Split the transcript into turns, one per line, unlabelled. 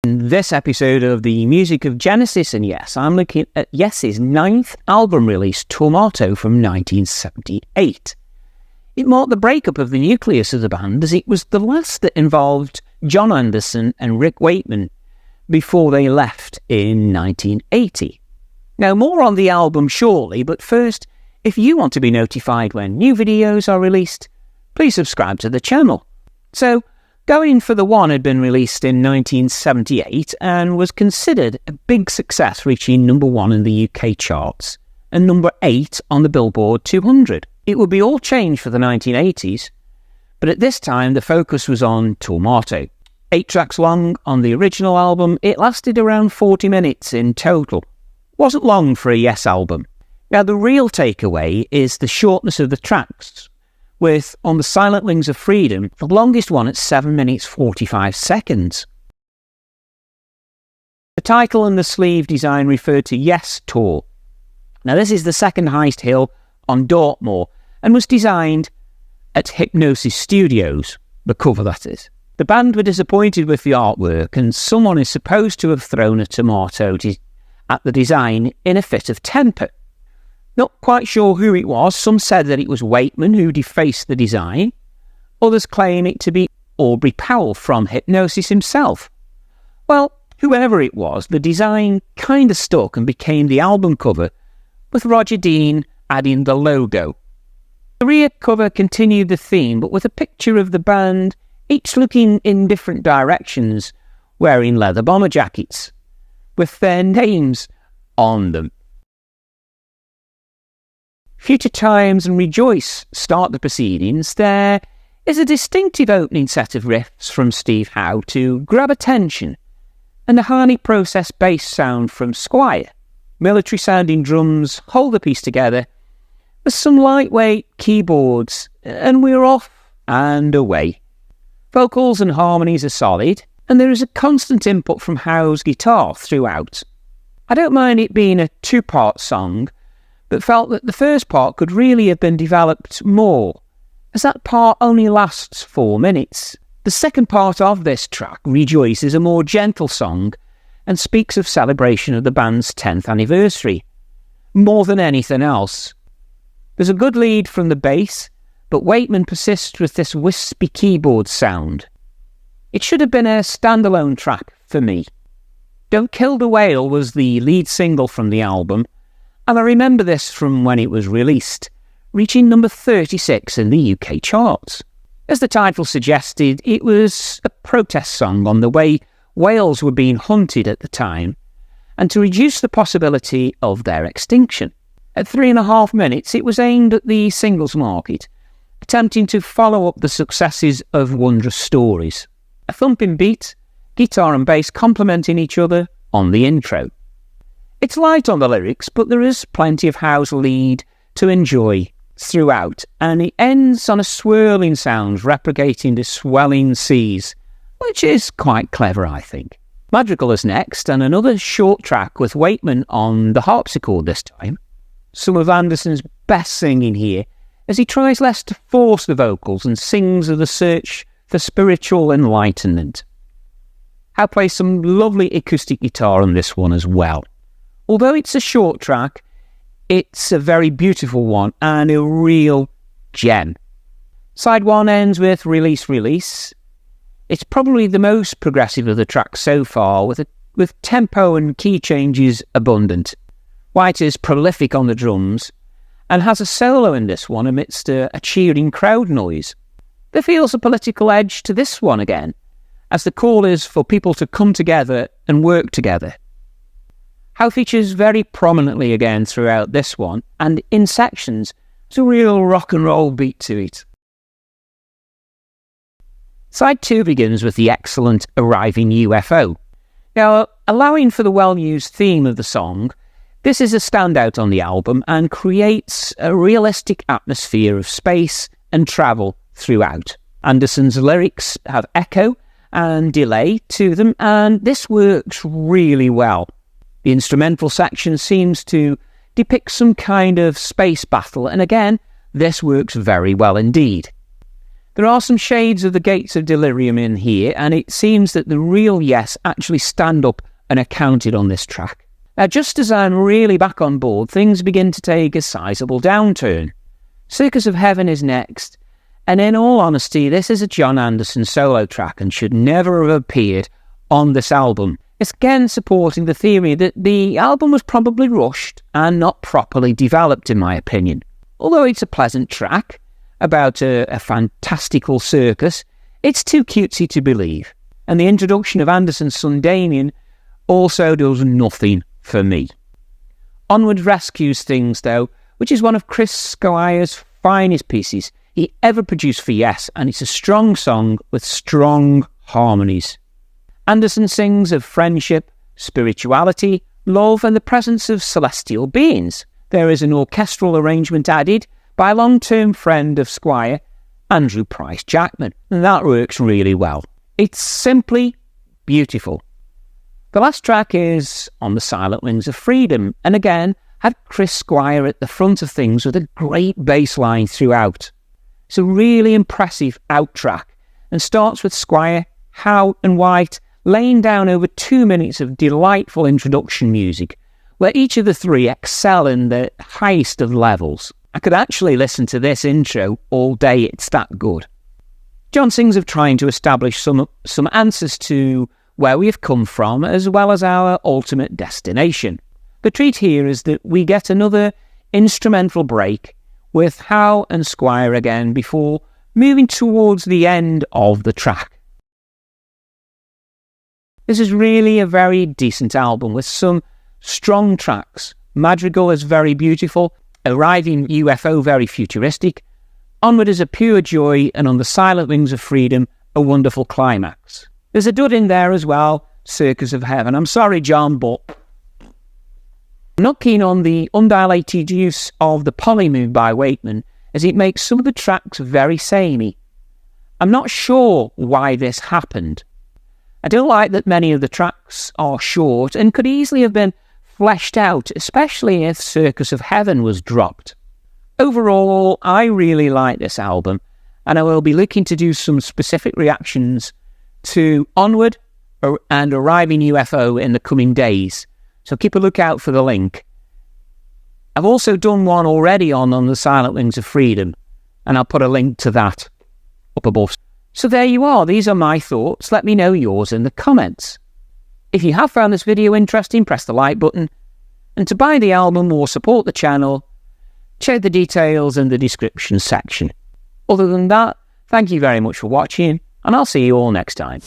In this episode of the Music of Genesis and Yes, I'm looking at Yes's 9th album release, Tormato, from 1978. It marked the breakup of the nucleus of the band, as it was the last that involved Jon Anderson and Wakeman before they left in 1980. Now, more on the album shortly, but first, if you want to be notified when new videos are released, please subscribe to the channel. So, Going for the One had been released in 1978 and was considered a big success, reaching number 1 in the UK charts and number 8 on the Billboard 200. It would be all changed for the 1980s, but at this time the focus was on Tormato. 8 tracks long on the original album, it lasted around 40 minutes in total. Wasn't long for a Yes album. Now the real takeaway is the shortness of the tracks, with On the Silent Wings of Freedom, the longest one at 7 minutes 45 seconds. The title and the sleeve design referred to Yes Tor. Now this is the second highest hill on Dartmoor and was designed at Hypnosis Studios, the cover that is. The band were disappointed with the artwork and someone is supposed to have thrown a tomato at the design in a fit of temper. Not quite sure who it was. Some said that it was Wakeman who defaced the design. Others claim it to be Aubrey Powell from Hypnosis himself. Well, whoever it was, the design kind of stuck and became the album cover, with Roger Dean adding the logo. The rear cover continued the theme, but with a picture of the band, each looking in different directions, wearing leather bomber jackets, with their names on them. Future Times and Rejoice start the proceedings. There is a distinctive opening set of riffs from Steve Howe to grab attention, and a highly processed bass sound from Squire. Military-sounding drums hold the piece together, with some lightweight keyboards, and we're off and away. Vocals and harmonies are solid, and there is a constant input from Howe's guitar throughout. I don't mind it being a 2-part song, but felt that the first part could really have been developed more, as that part only lasts 4 minutes. The second part of this track, Rejoice, is a more gentle song and speaks of celebration of the band's 10th anniversary, more than anything else. There's a good lead from the bass, but Wakeman persists with this wispy keyboard sound. It should have been a standalone track for me. Don't Kill the Whale was the lead single from the album, and I remember this from when it was released, reaching number 36 in the UK charts. As the title suggested, it was a protest song on the way whales were being hunted at the time, and to reduce the possibility of their extinction. At 3.5 minutes, it was aimed at the singles market, attempting to follow up the successes of Wondrous Stories. A thumping beat, guitar and bass complementing each other on the intro. It's light on the lyrics, but there is plenty of Howe's lead to enjoy throughout, and it ends on a swirling sound replicating the swelling seas, which is quite clever, I think. Madrigal is next, and another short track with Wakeman on the harpsichord this time. Some of Anderson's best singing here, as he tries less to force the vocals and sings of the search for spiritual enlightenment. Howe plays some lovely acoustic guitar on this one as well. Although it's a short track, it's a very beautiful one and a real gem. Side 1 ends with Release, Release. It's probably the most progressive of the tracks so far, with tempo and key changes abundant. White is prolific on the drums and has a solo in this one amidst a cheering crowd noise. There feels a political edge to this one again, as the call is for people to come together and work together. Howe features very prominently again throughout this one, and in sections, there's a real rock and roll beat to it. Side 2 begins with the excellent Arriving UFO. Now, allowing for the well-used theme of the song, this is a standout on the album and creates a realistic atmosphere of space and travel throughout. Anderson's lyrics have echo and delay to them, and this works really well. The instrumental section seems to depict some kind of space battle, and again, this works very well indeed. There are some shades of the Gates of Delirium in here, and it seems that the real Yes actually stand up and are counted on this track. Now, just as I'm really back on board, things begin to take a sizable downturn. Circus of Heaven is next, and in all honesty, this is a Jon Anderson solo track and should never have appeared on this album. It's again supporting the theory that the album was probably rushed and not properly developed, in my opinion. Although it's a pleasant track about a fantastical circus, it's too cutesy to believe. And the introduction of Anderson's son Damien also does nothing for me. Onward rescues things, though, which is one of Chris Squire's finest pieces he ever produced for Yes, and it's a strong song with strong harmonies. Anderson sings of friendship, spirituality, love, and the presence of celestial beings. There is an orchestral arrangement added by a long-term friend of Squire, Andrew Price Jackman, and that works really well. It's simply beautiful. The last track is On the Silent Wings of Freedom, and again had Chris Squire at the front of things with a great bass line throughout. It's a really impressive out track, and starts with Squire, Howe and White laying down over 2 minutes of delightful introduction music, where each of the three excel in the highest of levels. I could actually listen to this intro all day, it's that good. Jon sings of trying to establish some answers to where we have come from, as well as our ultimate destination. The treat here is that we get another instrumental break with Howe and Squire again before moving towards the end of the track. This is really a very decent album with some strong tracks. Madrigal is very beautiful, Arriving UFO very futuristic, Onward is a pure joy, and On the Silent Wings of Freedom a wonderful climax. There's a dud in there as well, Circus of Heaven. I'm sorry, Jon, but I'm not keen on the undilated use of the polymove by Wakeman, as it makes some of the tracks very samey. I'm not sure why this happened. I don't like that many of the tracks are short and could easily have been fleshed out, especially if Circus of Heaven was dropped. Overall, I really like this album, and I will be looking to do some specific reactions to Onward and Arriving UFO in the coming days, so keep a lookout for the link. I've also done one already on the Silent Wings of Freedom, and I'll put a link to that up above. So there you are, these are my thoughts. Let me know yours in the comments. If you have found this video interesting, press the like button, and to buy the album or support the channel, check the details in the description section. Other than that, thank you very much for watching, and I'll see you all next time.